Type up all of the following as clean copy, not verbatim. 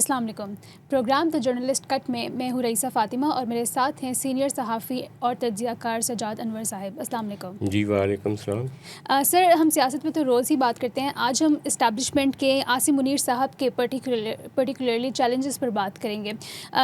السلام علیکم. پروگرام دا جرنلسٹ کٹ میں ہوں رئیسہ فاطمہ اور میرے ساتھ ہیں سینئر صحافی اور تجزیہ کار سجاد انور صاحب. السلام علیکم. جی وعلیکم السلام. سر, ہم سیاست میں تو روز ہی بات کرتے ہیں. آج ہم اسٹیبلشمنٹ کے عاصم منیر صاحب کے پرٹیکولرلی چیلنجز پر بات کریں گے.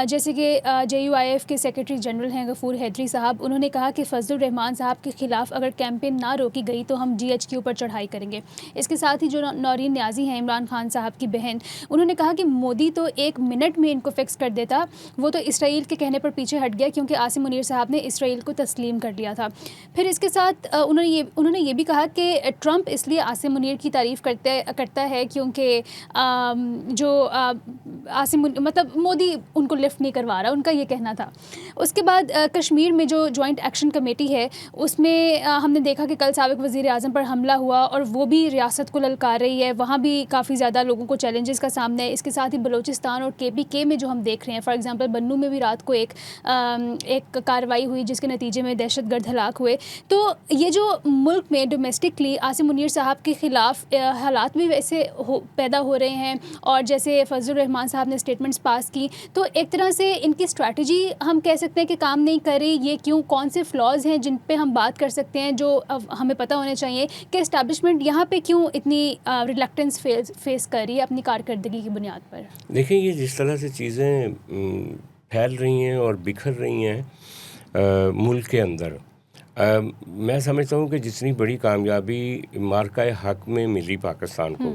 جیسے کہ JUIF کے سیکرٹری جنرل ہیں غفور حیدری صاحب, انہوں نے کہا کہ فضل الرحمان صاحب کے خلاف اگر کیمپین نہ روکی گئی تو ہم GHQ پر چڑھائی کریں گے. اس کے ساتھ ہی جو نورین نیازی ہیں عمران خان صاحب کی بہن, انہوں نے کہا کہ مودی تو 1 منٹ میں ان کو فکس کر دیتا, وہ تو اسرائیل کے کہنے پر پیچھے ہٹ گیا کیونکہ عاصم منیر صاحب نے اسرائیل کو تسلیم کر لیا تھا. پھر اس کے ساتھ انہوں نے یہ بھی کہا کہ ٹرمپ اس لیے عاصم منیر کی تعریف کرتا ہے کیونکہ جو مطلب مودی ان کو لفٹ نہیں کروا رہا, ان کا یہ کہنا تھا. اس کے بعد کشمیر میں جو جوائنٹ ایکشن کمیٹی ہے اس میں ہم نے دیکھا کہ کل سابق وزیر اعظم پر حملہ ہوا اور وہ بھی ریاست کو للکار رہی ہے, وہاں بھی کافی زیادہ لوگوں کو چیلنجز کا سامنا ہے. اس کے ساتھ ہی بلوچستان اور KPK میں جو ہم دیکھ رہے ہیں, فار ایگزامپل بنو میں بھی رات کو ایک کارروائی ہوئی جس کے نتیجے میں دہشت گرد ہلاک ہوئے. تو یہ جو ملک میں ڈومیسٹکلی عاصم منیر صاحب کے خلاف حالات بھی ویسے پیدا ہو رہے ہیں, اور جیسے فضل الرحمان صاحب نے اسٹیٹمنٹس پاس کی, تو ایک طرح سے ان کی اسٹریٹجی ہم کہہ سکتے ہیں کہ کام نہیں کر رہی. یہ کیوں, کون سے فلاز ہیں جن پہ ہم بات کر سکتے ہیں جو ہمیں پتہ ہونے چاہیے کہ اسٹیبلشمنٹ یہاں پہ کیوں اتنی ریلیکٹنس فیس کر رہی ہے اپنی کارکردگی کی بنیاد پر. دیکھیں, یہ جس طرح سے چیزیں پھیل رہی ہیں اور بکھر رہی ہیں ملک کے اندر, میں سمجھتا ہوں کہ جتنی بڑی کامیابی مارکہ حق میں ملی پاکستان کو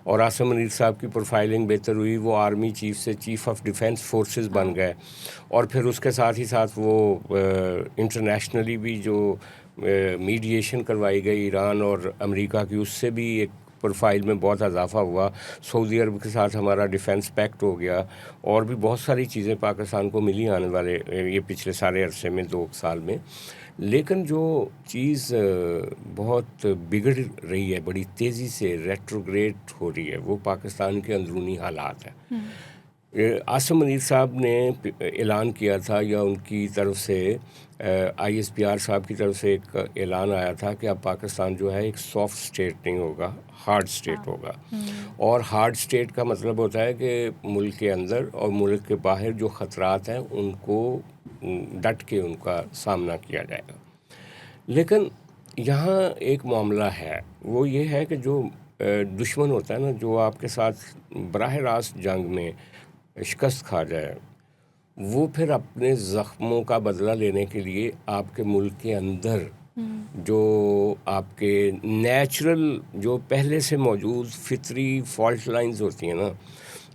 اور عاصم منیر صاحب کی پروفائلنگ بہتر ہوئی, وہ آرمی چیف سے چیف آف ڈیفنس فورسز بن گئے, اور پھر اس کے ساتھ ہی ساتھ وہ انٹرنیشنلی بھی جو میڈیشن کروائی گئی ایران اور امریکہ کی, اس سے بھی ایک پروفائل میں بہت اضافہ ہوا. سعودی عرب کے ساتھ ہمارا ڈیفنس پیکٹ ہو گیا, اور بھی بہت ساری چیزیں پاکستان کو ملی آنے والے یہ پچھلے سارے عرصے میں 2 سال میں. لیکن جو چیز بہت بگڑ رہی ہے, بڑی تیزی سے ریٹروگریڈ ہو رہی ہے, وہ پاکستان کے اندرونی حالات ہیں. عاصم منیر صاحب نے اعلان کیا تھا, یا ان کی طرف سے ISPR صاحب کی طرف سے ایک اعلان آیا تھا کہ اب پاکستان جو ہے ایک سافٹ اسٹیٹ نہیں ہوگا, ہارڈ اسٹیٹ ہوگا. اور ہارڈ اسٹیٹ کا مطلب ہوتا ہے کہ ملک کے اندر اور ملک کے باہر جو خطرات ہیں ان کو ڈٹ کے ان کا سامنا کیا جائے گا. لیکن یہاں ایک معاملہ ہے, وہ یہ ہے کہ جو دشمن ہوتا ہے نا, جو آپ کے ساتھ براہ راست جنگ میں شکست کھا جائے, وہ پھر اپنے زخموں کا بدلہ لینے کے لیے آپ کے ملک کے اندر جو آپ کے نیچرل جو پہلے سے موجود فطری فالٹ لائنز ہوتی ہیں نا,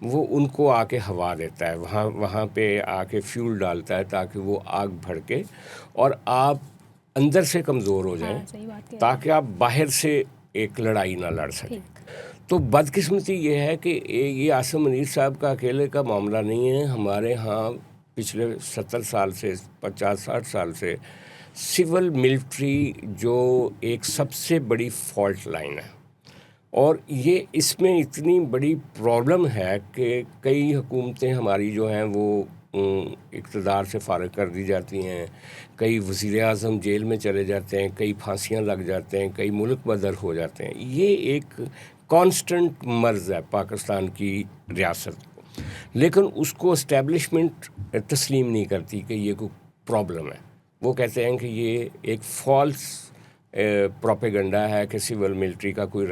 وہ ان کو آ کے ہوا دیتا ہے, وہاں پہ آ کے فیول ڈالتا ہے تاکہ وہ آگ بھڑکے اور آپ اندر سے کمزور ہو جائیں, تاکہ آپ باہر سے ایک لڑائی نہ لڑ سکیں. تو بدقسمتی یہ ہے کہ یہ عاصم منیر صاحب کا اکیلے کا معاملہ نہیں ہے. ہمارے ہاں پچھلے 70 سال سے 50-60 سال سے سول ملٹری جو ایک سب سے بڑی فالٹ لائن ہے, اور یہ اس میں اتنی بڑی پرابلم ہے کہ کئی حکومتیں ہماری جو ہیں وہ اقتدار سے فارغ کر دی جاتی ہیں, کئی وزیر اعظم جیل میں چلے جاتے ہیں, کئی پھانسیاں لگ جاتے ہیں, کئی ملک بدر ہو جاتے ہیں. یہ ایک کانسٹنٹ مرض ہے پاکستان کی ریاست کو, لیکن اس کو اسٹیبلشمنٹ تسلیم نہیں کرتی کہ یہ کوئی پرابلم ہے. وہ کہتے ہیں کہ یہ ایک فالس پروپیگنڈا ہے کہ سول ملٹری کا کوئی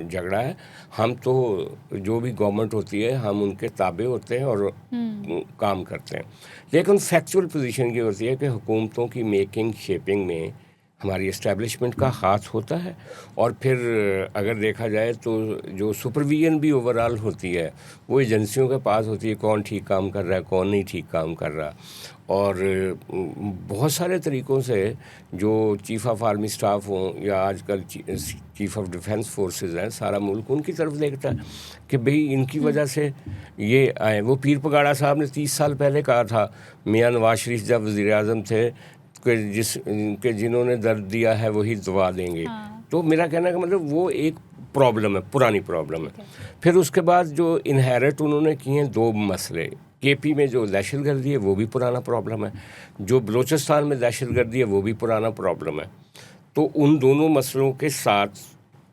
جھگڑا ہے. ہم تو جو بھی گورنمنٹ ہوتی ہے ہم ان کے تابع ہوتے ہیں اور کام کرتے ہیں. لیکن فیکچول پوزیشن یہ ہوتی ہے کہ حکومتوں کی میکنگ شیپنگ میں ہماری اسٹیبلشمنٹ کا ہاتھ ہوتا ہے, اور پھر اگر دیکھا جائے تو جو سپرویژن بھی اوور آل ہوتی ہے وہ ایجنسیوں کے پاس ہوتی ہے, کون ٹھیک کام کر رہا ہے, کون نہیں ٹھیک کام کر رہا. اور بہت سارے طریقوں سے جو چیف آف آرمی سٹاف ہوں یا آج کل چیف آف ڈیفنس فورسز ہیں, سارا ملک ان کی طرف دیکھتا ہے کہ بھئی ان کی وجہ سے یہ آئے. وہ پیر پگاڑا صاحب نے 30 سال پہلے کہا تھا, میاں نواز شریف جب وزیر اعظم تھے, کہ جنہوں نے درد دیا ہے وہی دوا دیں گے. تو میرا کہنا کہ مطلب وہ ایک پرابلم ہے, پرانی پرابلم ہے. پھر اس کے بعد جو انہیرٹ انہوں نے کیے ہیں 2 مسئلے, KP میں جو دہشت گردی ہے وہ بھی پرانا پرابلم ہے, جو بلوچستان میں دہشت گردی ہے وہ بھی پرانا پرابلم ہے. تو ان دونوں مسئلوں کے ساتھ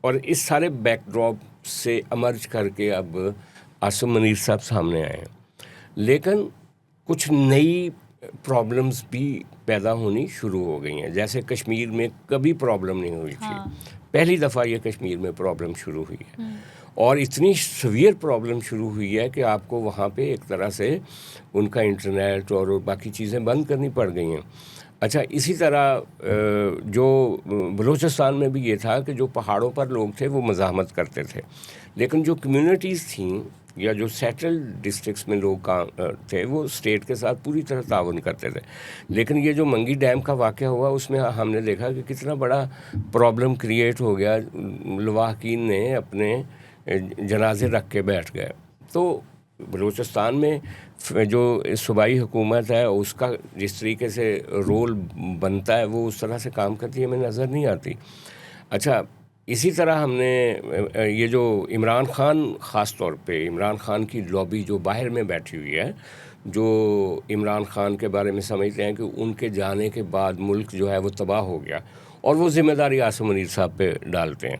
اور اس سارے بیک ڈراپ سے ایمرج کر کے اب عاصم منیر صاحب سامنے آئے ہیں. لیکن کچھ نئی پرابلمز بھی پیدا ہونی شروع ہو گئی ہیں. جیسے کشمیر میں کبھی پرابلم نہیں ہوئی تھی, پہلی دفعہ یہ کشمیر میں پرابلم شروع ہوئی ہے, اور اتنی سویئر پرابلم شروع ہوئی ہے کہ آپ کو وہاں پہ ایک طرح سے ان کا انٹرنیٹ اور باقی چیزیں بند کرنی پڑ گئی ہیں. اچھا, اسی طرح جو بلوچستان میں بھی یہ تھا کہ جو پہاڑوں پر لوگ تھے وہ مزاحمت کرتے تھے, لیکن جو کمیونٹیز تھیں یا جو سیٹل ڈسٹرکٹس میں لوگ تھے وہ اسٹیٹ کے ساتھ پوری طرح تعاون کرتے تھے. لیکن یہ جو منگی ڈیم کا واقعہ ہوا اس میں ہم نے دیکھا کہ کتنا بڑا پرابلم کریٹ ہو گیا. لواحقین نے اپنے جنازے رکھ کے بیٹھ گئے. تو بلوچستان میں جو صوبائی حکومت ہے اس کا جس طریقے سے رول بنتا ہے وہ اس طرح سے کام کرتی ہے ہمیں نظر نہیں آتی. اچھا, اسی طرح ہم نے یہ جو عمران خان, خاص طور پہ عمران خان کی لابی جو باہر میں بیٹھی ہوئی ہے, جو عمران خان کے بارے میں سمجھتے ہیں کہ ان کے جانے کے بعد ملک جو ہے وہ تباہ ہو گیا, اور وہ ذمہ داری عاصم منیر صاحب پہ ڈالتے ہیں.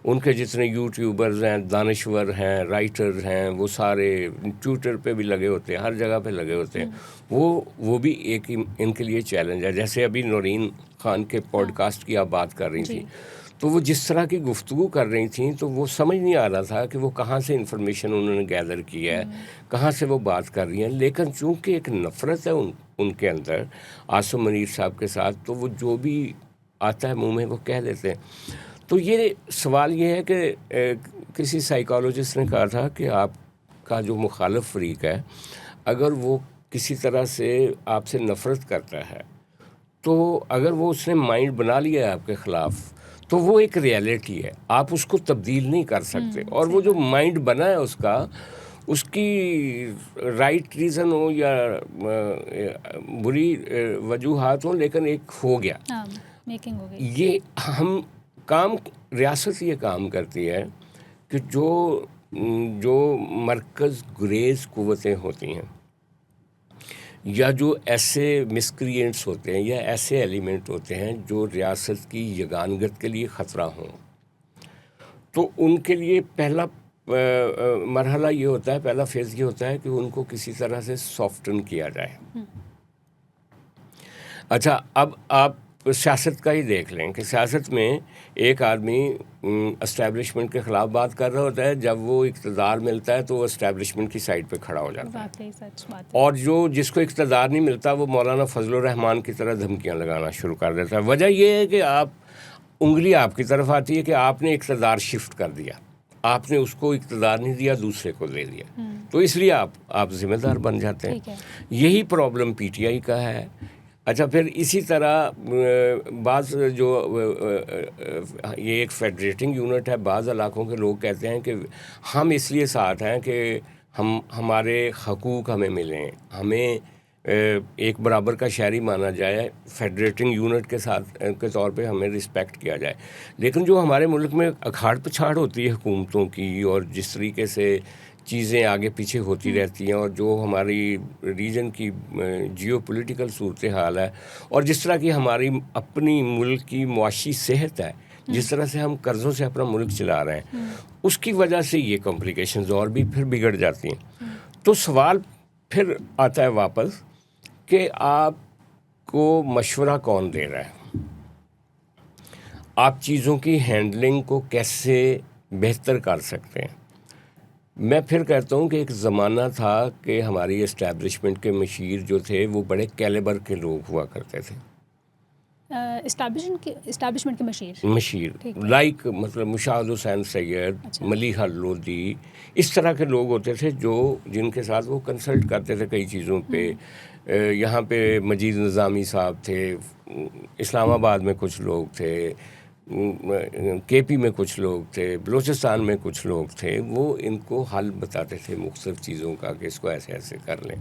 ان کے جتنے یوٹیوبرز ہیں, دانشور ہیں, رائٹرز ہیں, وہ سارے ٹویٹر پہ بھی لگے ہوتے ہیں, ہر جگہ پہ لگے ہوتے ہیں. وہ بھی ایک ان کے لیے چیلنج ہے. جیسے ابھی نورین خان کے پوڈ کاسٹ کی آپ بات کر رہی تھیں, تو وہ جس طرح کی گفتگو کر رہی تھیں تو وہ سمجھ نہیں آ رہا تھا کہ وہ کہاں سے انفارمیشن انہوں نے گیدر کی ہے, کہاں سے وہ بات کر رہی ہیں. لیکن چونکہ ایک نفرت ہے ان کے اندر عاصم منیر صاحب کے ساتھ, تو وہ جو بھی آتا ہے منہ میں وہ کہہ دیتے ہیں. تو یہ سوال یہ ہے کہ کسی سائیکالوجسٹ نے کہا تھا کہ آپ کا جو مخالف فریق ہے اگر وہ کسی طرح سے آپ سے نفرت کرتا ہے, تو اگر وہ اس نے مائنڈ بنا لیا ہے آپ کے خلاف, تو وہ ایک ریئلٹی ہے, آپ اس کو تبدیل نہیں کر سکتے. اور وہ جو مائنڈ بنا ہے اس کی رائٹ ریزن ہو یا بری وجوہات ہوں, لیکن ایک ہو گیا. یہ ہم کام ریاست یہ کام کرتی ہے کہ جو مرکز گریز قوتیں ہوتی ہیں یا جو ایسے مسکرینٹس ہوتے ہیں یا ایسے ایلیمنٹ ہوتے ہیں جو ریاست کی یگانگت کے لیے خطرہ ہوں, تو ان کے لیے پہلا مرحلہ یہ ہوتا ہے, پہلا فیز یہ ہوتا ہے کہ ان کو کسی طرح سے سافٹن کیا جائے. اچھا, اب آپ سیاست کا ہی دیکھ لیں کہ سیاست میں ایک آدمی اسٹیبلشمنٹ کے خلاف بات کر رہا ہوتا ہے, جب وہ اقتدار ملتا ہے تو وہ اسٹیبلشمنٹ کی سائڈ پہ کھڑا ہو جاتا ہے, اور جس کو اقتدار نہیں ملتا وہ مولانا فضل الرحمان کی طرح دھمکیاں لگانا شروع کر دیتا ہے. وجہ یہ ہے کہ انگلی آپ کی طرف آتی ہے کہ آپ نے اقتدار شفٹ کر دیا, آپ نے اس کو اقتدار نہیں دیا, دوسرے کو دے دیا, تو اس لیے آپ ذمہ دار بن جاتے ہیں. یہی پرابلم پی ٹی آئی کا ہے. اچھا, پھر اسی طرح بعض جو یہ ایک فیڈریٹنگ یونٹ ہے, بعض علاقوں کے لوگ کہتے ہیں کہ ہم اس لیے ساتھ ہیں کہ ہمارے حقوق ہمیں ملیں, ہمیں ایک برابر کا شہری مانا جائے, فیڈریٹنگ یونٹ کے ساتھ کے طور پہ ہمیں رسپیکٹ کیا جائے. لیکن جو ہمارے ملک میں اکھاڑ پچھاڑ ہوتی ہے حکومتوں کی, اور جس طریقے سے چیزیں آگے پیچھے ہوتی رہتی ہیں, اور جو ہماری ریجن کی جیو پولیٹیکل صورتحال ہے, اور جس طرح کی ہماری اپنی ملک کی معاشی صحت ہے, جس طرح سے ہم قرضوں سے اپنا ملک چلا رہے ہیں, اس کی وجہ سے یہ کمپلیکیشنز اور بھی پھر بگڑ جاتی ہیں. تو سوال پھر آتا ہے واپس کہ آپ کو مشورہ کون دے رہا ہے, آپ چیزوں کی ہینڈلنگ کو کیسے بہتر کر سکتے ہیں. میں پھر کہتا ہوں کہ ایک زمانہ تھا کہ ہماری اسٹیبلشمنٹ کے مشیر جو تھے وہ بڑے کیلیبر کے لوگ ہوا کرتے تھے. اسٹیبلشمنٹ کے مشیر لائک مطلب مشاہد حسین سید, ملیحہ لودھی, اس طرح کے لوگ ہوتے تھے جن کے ساتھ وہ کنسلٹ کرتے تھے کئی چیزوں پہ. یہاں پہ مجید نظامی صاحب تھے, اسلام آباد میں کچھ لوگ تھے, کے پی میں کچھ لوگ تھے, بلوچستان میں کچھ لوگ تھے. وہ ان کو حل بتاتے تھے مختلف چیزوں کا کہ اس کو ایسے ایسے کر لیں.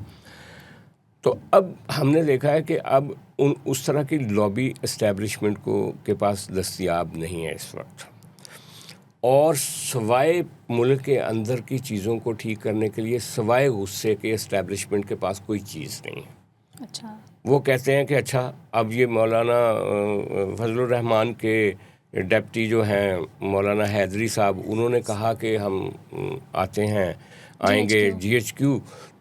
تو اب ہم نے دیکھا ہے کہ اب اس طرح کی لابی اسٹیبلشمنٹ کے پاس دستیاب نہیں ہے اس وقت, اور سوائے ملک کے اندر کی چیزوں کو ٹھیک کرنے کے لیے سوائے غصے کے اسٹیبلشمنٹ کے پاس کوئی چیز نہیں ہے. اچھا, وہ کہتے ہیں کہ اچھا اب یہ مولانا فضل الرحمان کے ڈپٹی جو ہیں مولانا حیدری صاحب, انہوں نے کہا کہ ہم آئیں گے GHQ,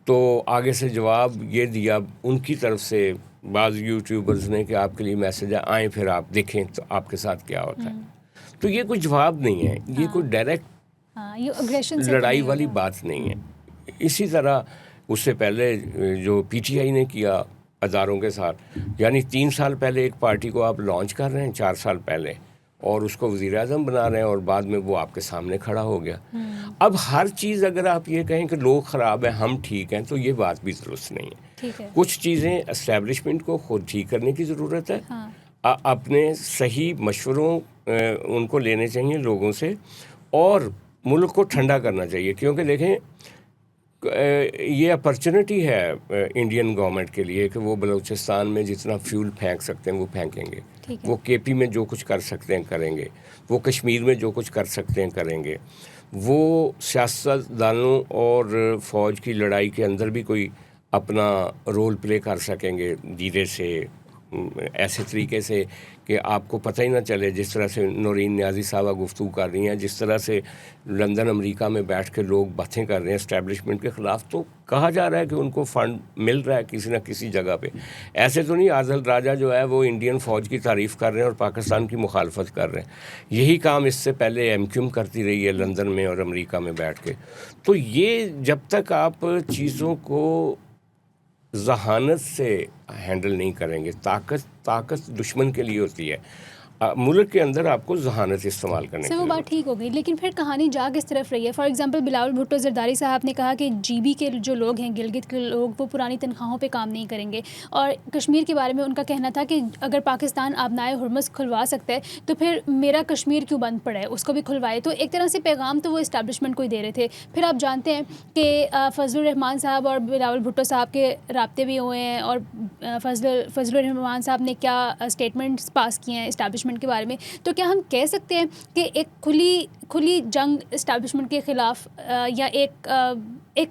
تو آگے سے جواب یہ دیا ان کی طرف سے بعض یوٹیوبرز نے کہ آپ کے لیے میسج ہے، آئیں پھر آپ دیکھیں تو آپ کے ساتھ کیا ہوتا ہے. تو یہ کوئی جواب نہیں ہے، یہ کوئی ڈائریکٹ لڑائی والی بات نہیں ہے. اسی طرح اس سے پہلے جو پی ٹی آئی نے کیا اداروں کے ساتھ، یعنی 3 سال پہلے ایک پارٹی کو آپ لانچ کر رہے ہیں 4 سال پہلے، اور اس کو وزیر اعظم بنا رہے ہیں، اور بعد میں وہ آپ کے سامنے کھڑا ہو گیا. اب ہر چیز اگر آپ یہ کہیں کہ لوگ خراب ہیں ہم ٹھیک ہیں، تو یہ بات بھی درست نہیں ہے. کچھ چیزیں اسٹیبلشمنٹ کو خود ٹھیک کرنے کی ضرورت ہے. اپنے صحیح مشوروں ان کو لینے چاہیے لوگوں سے، اور ملک کو ٹھنڈا کرنا چاہیے. کیونکہ دیکھیں یہ اپرچونٹی ہے انڈین گورنمنٹ کے لیے کہ وہ بلوچستان میں جتنا فیول پھینک سکتے ہیں وہ پھینکیں گے، وہ کے پی میں جو کچھ کر سکتے ہیں کریں گے، وہ کشمیر میں جو کچھ کر سکتے ہیں کریں گے. وہ سیاست دانوں اور فوج کی لڑائی کے اندر بھی کوئی اپنا رول پلے کر سکیں گے دھیرے سے، ایسے طریقے سے کہ آپ کو پتہ ہی نہ چلے. جس طرح سے نورین نیازی صاحبہ گفتگو کر رہی ہیں، جس طرح سے لندن امریکہ میں بیٹھ کے لوگ باتیں کر رہے ہیں اسٹیبلشمنٹ کے خلاف، تو کہا جا رہا ہے کہ ان کو فنڈ مل رہا ہے کسی نہ کسی جگہ پہ. ایسے تو نہیں عادل راجہ جو ہے وہ انڈین فوج کی تعریف کر رہے ہیں اور پاکستان کی مخالفت کر رہے ہیں. یہی کام اس سے پہلے ایم کیو ایم کرتی رہی ہے لندن میں اور امریکہ میں بیٹھ کے. تو یہ جب تک آپ چیزوں کو ذہانت سے ہینڈل نہیں کریں گے، طاقت دشمن کے لیے ہوتی ہے. ملک کے اندر آپ کو ذہانت استعمال کرنے کی وہ بات ٹھیک ہو گئی، لیکن پھر کہانی جا کس طرف رہی ہے؟ فار ایگزامپل بلاول بھٹو زرداری صاحب نے کہا کہ جی بی کے جو لوگ ہیں، گلگت کے لوگ، وہ پرانی تنخواہوں پہ کام نہیں کریں گے. اور کشمیر کے بارے میں ان کا کہنا تھا کہ اگر پاکستان آبنائے ہرمز کھلوا سکتا ہے تو پھر میرا کشمیر کیوں بند پڑا ہے، اس کو بھی کھلوائے. تو ایک طرح سے پیغام تو وہ اسٹیبلشمنٹ کو ہی دے رہے تھے. پھر آپ جانتے ہیں کہ فضل الرحمان صاحب اور بلاول بھٹو صاحب کے رابطے بھی ہوئے ہیں، اور فضل الرحمان صاحب نے کیا اسٹیٹمنٹس پاس کیے ہیں اسٹیبلشمنٹ کے بارے میں. تو کیا ہم کہہ سکتے ہیں کہ ایک کھلی جنگ اسٹیبلشمنٹ کے خلاف، یا ایک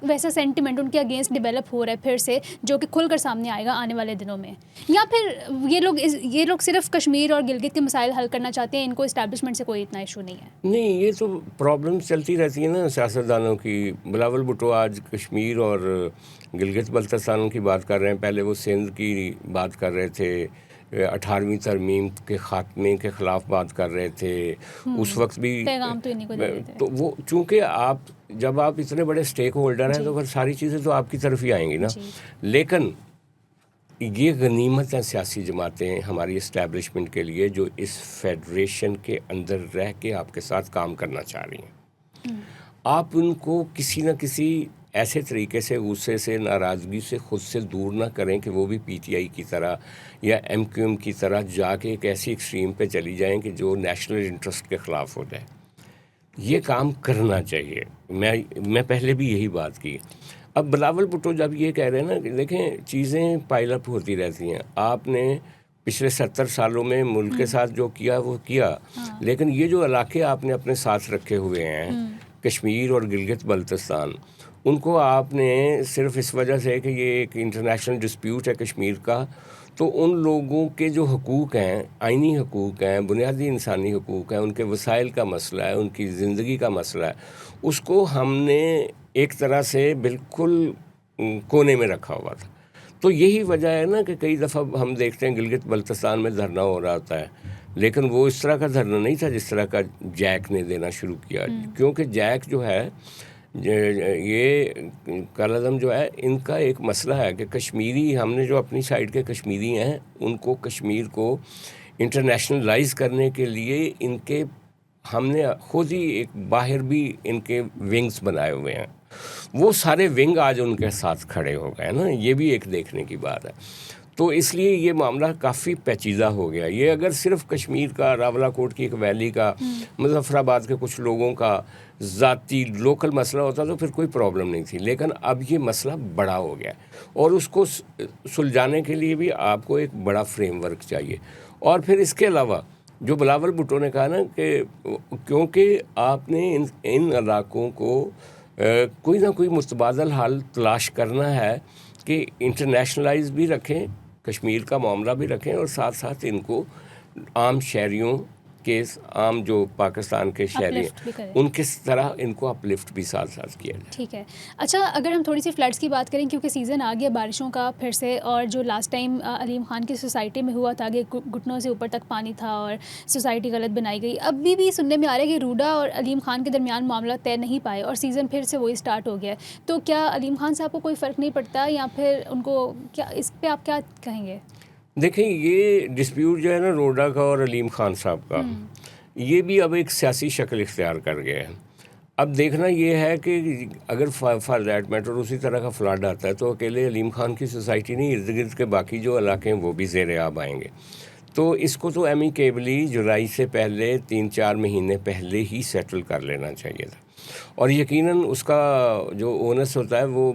ویسا سینٹیمنٹ ان کے اگینسٹ ڈیولپ ہو رہا ہے پھر سے، جو کہ کھل کر سامنے آئے گا آنے والے دنوں میں؟ یا پھر یہ لوگ صرف کشمیر اور گلگت کے مسائل حل کرنا چاہتے ہیں، ان کو اسٹیبلشمنٹ سے کوئی اتنا ایشو نہیں ہے؟ نہیں، یہ تو پرابلم چلتی رہتی ہے نا سیاستدانوں کی. بلاول بھٹو آج کشمیر اور گلگت بلتستان کی بات کر رہے ہیں، پہلے وہ سندھ کی بات کر رہے تھے، 18ویں ترمیم کے خاتمے کے خلاف بات کر رہے تھے. اس وقت بھی پیغام تو انہیں کو دے رہے تھے. تو وہ چونکہ جب آپ اتنے بڑے اسٹیک ہولڈر ہیں تو پھر ساری چیزیں تو آپ کی طرف ہی آئیں گی نا. لیکن یہ غنیمت ہیں سیاسی جماعتیں ہماری اسٹیبلشمنٹ کے لیے، جو اس فیڈریشن کے اندر رہ کے آپ کے ساتھ کام کرنا چاہ رہی ہیں. آپ ان کو کسی نہ کسی ایسے طریقے سے غصے سے، ناراضگی سے خود سے دور نہ کریں کہ وہ بھی پی ٹی آئی کی طرح یا ایم کیو ایم کی طرح جا کے ایک ایسی ایکسٹریم پہ چلی جائیں کہ جو نیشنل انٹرسٹ کے خلاف ہو جائے. یہ کام کرنا چاہیے. میں پہلے بھی یہی بات کی. اب بلاول بھٹو جب یہ کہہ رہے ہیں نا کہ دیکھیں چیزیں پائل اپ ہوتی رہتی ہیں. آپ نے پچھلے 70 سالوں میں ملک کے ساتھ جو کیا وہ کیا، لیکن یہ جو علاقے آپ نے اپنے ساتھ رکھے ہوئے ہیں، کشمیر اور گلگت بلتستان، ان کو آپ نے صرف اس وجہ سے کہ یہ ایک انٹرنیشنل ڈسپیوٹ ہے کشمیر کا، تو ان لوگوں کے جو حقوق ہیں، آئینی حقوق ہیں، بنیادی انسانی حقوق ہیں، ان کے وسائل کا مسئلہ ہے، ان کی زندگی کا مسئلہ ہے، اس کو ہم نے ایک طرح سے بالکل کونے میں رکھا ہوا تھا. تو یہی وجہ ہے نا کہ کئی دفعہ ہم دیکھتے ہیں گلگت بلتستان میں دھرنا ہو رہا ہوتا ہے، لیکن وہ اس طرح کا دھرنا نہیں تھا جس طرح کا جیک نے دینا شروع کیا. کیونکہ جیک جو ہے، یہ کالعدم جو ہے، ان کا ایک مسئلہ ہے کہ کشمیری، ہم نے جو اپنی سائڈ کے کشمیری ہیں ان کو کشمیر کو انٹرنیشنلائز کرنے کے لیے ہم نے خود ہی ایک باہر بھی ان کے ونگز بنائے ہوئے ہیں. وہ سارے ونگ آج ان کے ساتھ کھڑے ہو گئے نا. یہ بھی ایک دیکھنے کی بات ہے. تو اس لیے یہ معاملہ کافی پیچیدہ ہو گیا. یہ اگر صرف کشمیر کا، راولہ کوٹ کی ایک ویلی کا، مظفر آباد کے کچھ لوگوں کا ذاتی لوکل مسئلہ ہوتا تو پھر کوئی پرابلم نہیں تھی. لیکن اب یہ مسئلہ بڑا ہو گیا اور اس کو سلجھانے کے لیے بھی آپ کو ایک بڑا فریم ورک چاہیے. اور پھر اس کے علاوہ جو بلاول بھٹو نے کہا نا کہ کیونکہ آپ نے ان علاقوں کو کوئی نہ کوئی متبادل حل تلاش کرنا ہے کہ انٹرنیشنلائز بھی رکھیں، کشمیر کا معاملہ بھی رکھیں، اور ساتھ ساتھ ان کو عام شہریوں کیس عام جو پاکستان کے شہری uplift بھی کریں. ہیں ان کس طرح ان کو اپلفٹ بھی ساتھ ساتھ کیا جائے. ٹھیک ہے. اچھا اگر ہم تھوڑی سی فلڈس کی بات کریں کیونکہ سیزن آ گیا بارشوں کا پھر سے, اور جو لاسٹ ٹائم علیم خان کی سوسائٹی میں ہوا تھا کہ گھٹنوں سے اوپر تک پانی تھا اور سوسائٹی غلط بنائی گئی, ابھی بھی سننے میں آ رہا ہے کہ روڈا اور علیم خان کے درمیان معاملہ طے نہیں پائے اور سیزن پھر سے وہی اسٹارٹ ہو گیا ہے. تو کیا علیم خان صاحب کو کوئی فرق نہیں پڑتا یا پھر ان کو کیا, اس پہ آپ کیا کہیں گے؟ دیکھیں یہ ڈسپیوٹ جو ہے نا روڈا کا اور علیم خان صاحب کا, یہ بھی اب ایک سیاسی شکل اختیار کر گیا ہے. اب دیکھنا یہ ہے کہ اگر فار دیٹ میٹر اسی طرح کا فلڈ آتا ہے تو اکیلے علیم خان کی سوسائٹی نہیں, ارد گرد کے باقی جو علاقے ہیں وہ بھی زیر آب آئیں گے. تو اس کو تو ایمیکیبلی جولائی سے پہلے 3-4 مہینے پہلے ہی سیٹل کر لینا چاہیے تھا. اور یقیناً اس کا جو اونس ہوتا ہے وہ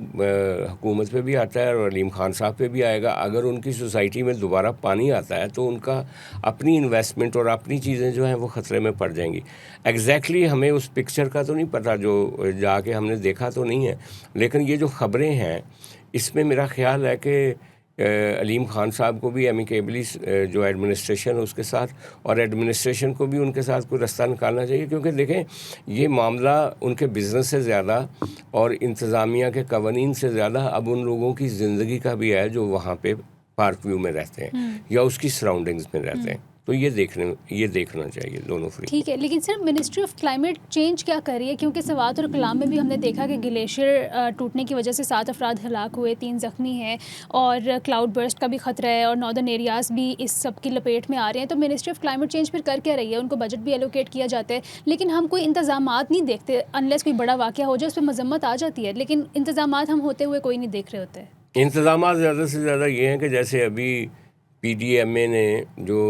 حکومت پہ بھی آتا ہے اور علیم خان صاحب پہ بھی آئے گا. اگر ان کی سوسائٹی میں دوبارہ پانی آتا ہے تو ان کا اپنی انویسٹمنٹ اور اپنی چیزیں جو ہیں وہ خطرے میں پڑ جائیں گی. ایگزیکٹلی ہمیں اس پکچر کا تو نہیں پتہ, جو جا کے ہم نے دیکھا تو نہیں ہے, لیکن یہ جو خبریں ہیں اس میں میرا خیال ہے کہ علیم خان صاحب کو بھی ایمیکیبلی جو ایڈمنسٹریشن ہے اس کے ساتھ, اور ایڈمنسٹریشن کو بھی ان کے ساتھ کوئی رستہ نکالنا چاہیے. کیونکہ دیکھیں یہ معاملہ ان کے بزنس سے زیادہ اور انتظامیہ کے قوانین سے زیادہ اب ان لوگوں کی زندگی کا بھی ہے جو وہاں پہ پارک ویو میں رہتے ہیں یا اس کی سراؤنڈنگز میں رہتے ہیں. تو یہ دیکھنا چاہیے دونوں فریق. ٹھیک ہے, لیکن سر منسٹری آف کلائمیٹ چینج کیا کر رہی ہے؟ کیونکہ سوات اور کلام میں بھی ہم نے دیکھا کہ گلیشیئر ٹوٹنے کی وجہ سے 7 افراد ہلاک ہوئے, 3 زخمی ہیں, اور کلاؤڈ برسٹ کا بھی خطرہ ہے, اور ناردرن ایریاز بھی اس سب کی لپیٹ میں آ رہے ہیں. تو منسٹری آف کلائمیٹ چینج پھر کر کیا رہی ہے؟ ان کو بجٹ بھی ایلوکیٹ کیا جاتا ہے لیکن ہم کوئی انتظامات نہیں دیکھتے. انلیس کوئی بڑا واقعہ ہو جائے اس پہ مذمت آ جاتی ہے, لیکن انتظامات ہم ہوتے ہوئے کوئی نہیں دیکھ رہے ہوتے. انتظامات زیادہ سے زیادہ یہ ہیں کہ جیسے ابھی پی ڈی ایم اے نے جو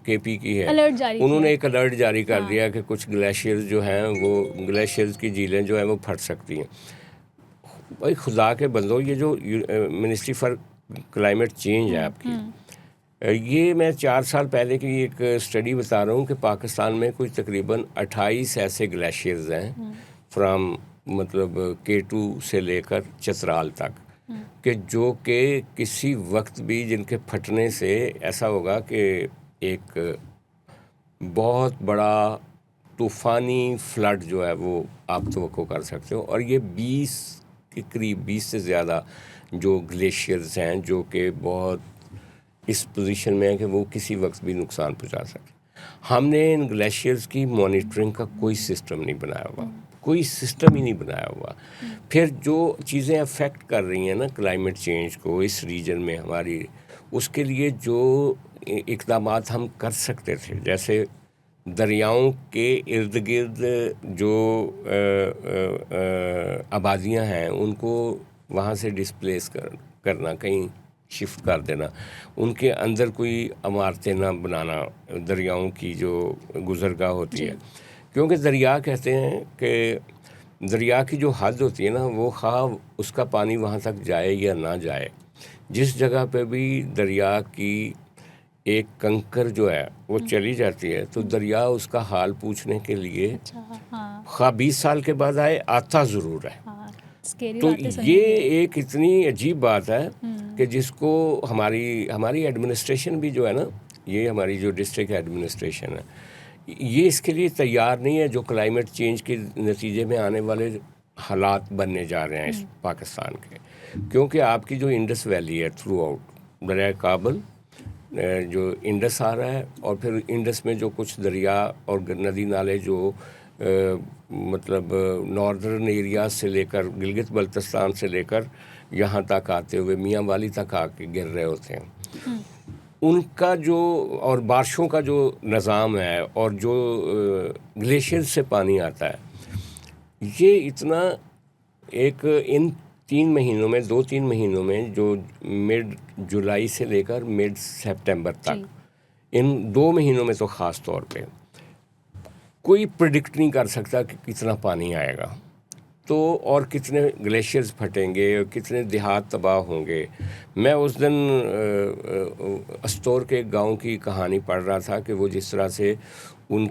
کے پی کی ہے انہوں نے ایک الرٹ جاری کر دیا کہ کچھ گلیشیئرز جو ہیں وہ گلیشیئرز کی جھیلیں جو ہیں وہ پھٹ سکتی ہیں. بھائی خدا کے بندو, یہ جو منسٹری فار کلائمیٹ چینج ہے آپ کی, یہ میں 4 سال پہلے کی ایک اسٹڈی بتا رہا ہوں کہ پاکستان میں کوئی تقریباً 28 ایسے گلیشیئرز ہیں فرام مطلب K2 سے لے کر چترال تک, کہ جو کہ کسی وقت بھی جن کے پھٹنے سے ایسا ہوگا کہ ایک بہت بڑا طوفانی فلڈ جو ہے وہ آپ توقع کر سکتے ہو. اور یہ 20 کے قریب 20 سے زیادہ جو گلیشیئرز ہیں جو کہ بہت اس پوزیشن میں ہیں کہ وہ کسی وقت بھی نقصان پہنچا سکتے. ہم نے ان گلیشیئرز کی مانیٹرنگ کا کوئی سسٹم نہیں بنایا ہوا, کوئی سسٹم ہی نہیں بنایا ہوا. پھر جو چیزیں افیکٹ کر رہی ہیں نا کلائمیٹ چینج کو اس ریجن میں ہماری, اس کے لیے جو اقدامات ہم کر سکتے تھے, جیسے دریاؤں کے ارد گرد جو آبادیاں ہیں ان کو وہاں سے ڈسپلیس کرنا, کہیں شفٹ کر دینا, ان کے اندر کوئی عمارتیں نہ بنانا دریاؤں کی جو گزرگاہ ہوتی ہے. کیونکہ دریا کہتے ہیں کہ دریا کی جو حد ہوتی ہے نا وہ خواہ اس کا پانی وہاں تک جائے یا نہ جائے, جس جگہ پہ بھی دریا کی ایک کنکر جو ہے وہ چلی جاتی ہے تو دریا اس کا حال پوچھنے کے لیے خواہ 20 سال کے بعد آتا ضرور ہے. تو یہ ایک اتنی عجیب بات ہے کہ جس کو ہماری ایڈمنسٹریشن بھی جو ہے نا, یہ ہماری جو ڈسٹرکٹ ایڈمنسٹریشن ہے, یہ اس کے لیے تیار نہیں ہے جو کلائمیٹ چینج کے نتیجے میں آنے والے حالات بننے جا رہے ہیں اس پاکستان کے. کیونکہ آپ کی جو انڈس ویلی ہے تھرو آؤٹ دریائے کابل جو انڈس آ رہا ہے, اور پھر انڈس میں جو کچھ دریا اور ندی نالے جو مطلب ناردرن ایریاز سے لے کر گلگت بلتستان سے لے کر یہاں تک آتے ہوئے میاں والی تک آ کے گر رہے ہوتے ہیں, ان کا جو اور بارشوں کا جو نظام ہے اور جو گلیشیئر سے پانی آتا ہے, یہ اتنا ایک ان 3 مہینوں میں 2-3 مہینوں میں جو مڈ جولائی سے لے کر مڈ سپٹمبر تک, ان 2 مہینوں میں تو خاص طور پہ کوئی پریڈکٹ نہیں کر سکتا کہ کتنا پانی آئے گا. تو اور کتنے گلیشیئرز پھٹیں گے اور کتنے دیہات تباہ ہوں گے. میں اس دن استور کے گاؤں کی کہانی پڑھ رہا تھا کہ وہ جس طرح سے ان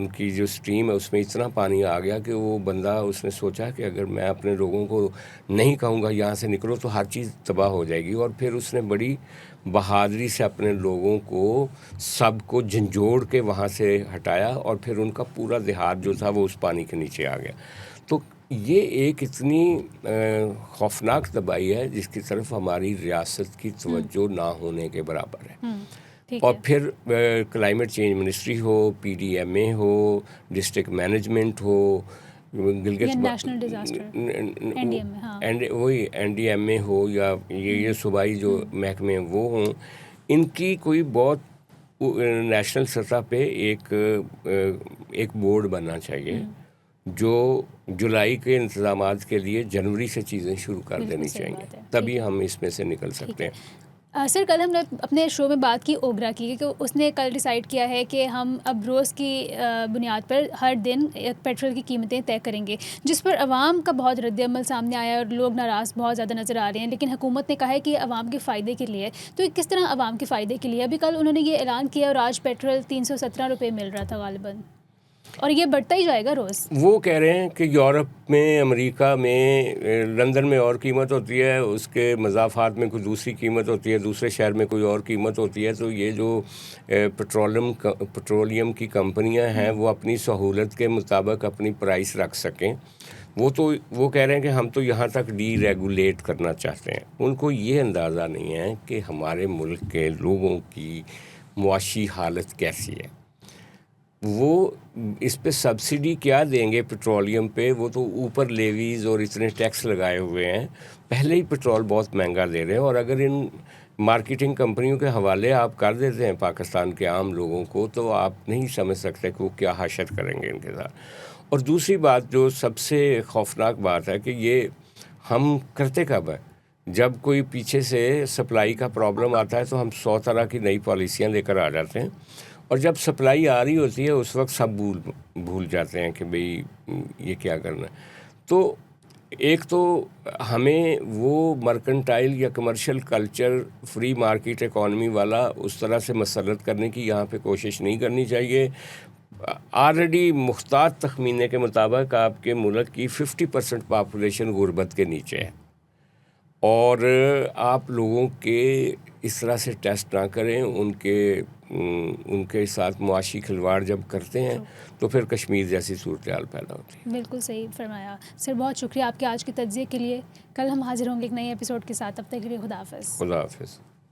کی جو اسٹریم ہے اس میں اتنا پانی آ گیا کہ وہ بندہ اس نے سوچا کہ اگر میں اپنے لوگوں کو نہیں کہوں گا یہاں سے نکلو تو ہر چیز تباہ ہو جائے گی. اور پھر اس نے بڑی بہادری سے اپنے لوگوں کو سب کو جھنجھوڑ کے وہاں سے ہٹایا اور پھر ان کا پورا دیہات جو تھا وہ اس پانی کے نیچے آ گیا. تو یہ ایک اتنی خوفناک تباہی ہے جس کی طرف ہماری ریاست کی توجہ نہ ہونے کے برابر ہے. اور پھر کلائمیٹ چینج منسٹری ہو, پی ڈی ایم اے ہو, ڈسٹرکٹ مینجمنٹ ہو, گلگت نیشنل ڈیزاسٹر وہی این ڈی ایم اے ہو یا یہ صوبائی جو محکمے ہیں وہ ہوں, ان کی کوئی بہت نیشنل سطح پہ ایک بورڈ بننا چاہیے جو جولائی کے انتظامات کے لیے جنوری سے چیزیں شروع کر دینی چاہیے, تبھی ہم اس میں سے نکل سکتے ہیں. سر کل ہم نے اپنے شو میں بات کی اوگرا کی کہ اس نے کل ڈیسائیڈ کیا ہے کہ ہم اب روز کی بنیاد پر ہر دن پیٹرول کی قیمتیں طے کریں گے, جس پر عوام کا بہت رد عمل سامنے آیا اور لوگ ناراض بہت زیادہ نظر آ رہے ہیں. لیکن حکومت نے کہا ہے کہ یہ عوام کے فائدے کے لیے. تو یہ کس طرح عوام کے فائدے کے لیے؟ ابھی کل انہوں نے یہ اعلان کیا اور آج پیٹرول 317 روپے مل رہا تھا غالباً, اور یہ بڑھتا ہی جائے گا روز. وہ کہہ رہے ہیں کہ یورپ میں, امریکہ میں, لندن میں اور قیمت ہوتی ہے, اس کے مضافات میں کوئی دوسری قیمت ہوتی ہے, دوسرے شہر میں کوئی اور قیمت ہوتی ہے. تو یہ جو پٹرولیم کی کمپنیاں ہیں وہ اپنی سہولت کے مطابق اپنی پرائس رکھ سکیں. وہ کہہ رہے ہیں کہ ہم تو یہاں تک ڈی ریگولیٹ کرنا چاہتے ہیں. ان کو یہ اندازہ نہیں ہے کہ ہمارے ملک کے لوگوں کی معاشی حالت کیسی ہے. وہ اس پہ سبسڈی کیا دیں گے پیٹرولیم پہ؟ وہ تو اوپر لیویز اور اتنے ٹیکس لگائے ہوئے ہیں, پہلے ہی پیٹرول بہت مہنگا دے رہے ہیں. اور اگر ان مارکیٹنگ کمپنیوں کے حوالے آپ کر دیتے ہیں پاکستان کے عام لوگوں کو, تو آپ نہیں سمجھ سکتے کہ وہ کیا حشر کریں گے ان کے ساتھ. اور دوسری بات جو سب سے خوفناک بات ہے کہ یہ ہم کرتے کب ہے؟ جب کوئی پیچھے سے سپلائی کا پرابلم آتا ہے تو ہم 100 طرح کی نئی پالیسیاں لے کر آ جاتے ہیں, اور جب سپلائی آ رہی ہوتی ہے اس وقت سب بھول جاتے ہیں کہ بھئی یہ کیا کرنا ہے. تو ایک تو ہمیں وہ مرکنٹائل یا commercial culture, free market economy والا اس طرح سے مسلط کرنے کی یہاں پہ کوشش نہیں کرنی چاہیے. آلریڈی محتاط تخمینے کے مطابق آپ کے ملک کی 50% پاپولیشن غربت کے نیچے ہے, اور آپ لوگوں کے اس طرح سے ٹیسٹ نہ کریں. ان کے ساتھ معاشی کھلواڑ جب کرتے ہیں تو پھر کشمیر جیسی صورتحال پیدا ہوتی ہے. بالکل صحیح فرمایا سر, بہت شکریہ آپ کے آج کے تجزیے کے لیے. کل ہم حاضر ہوں گے ایک نئے ایپیسوڈ کے ساتھ, تب تک کے لیے خدا حافظ. خدا حافظ.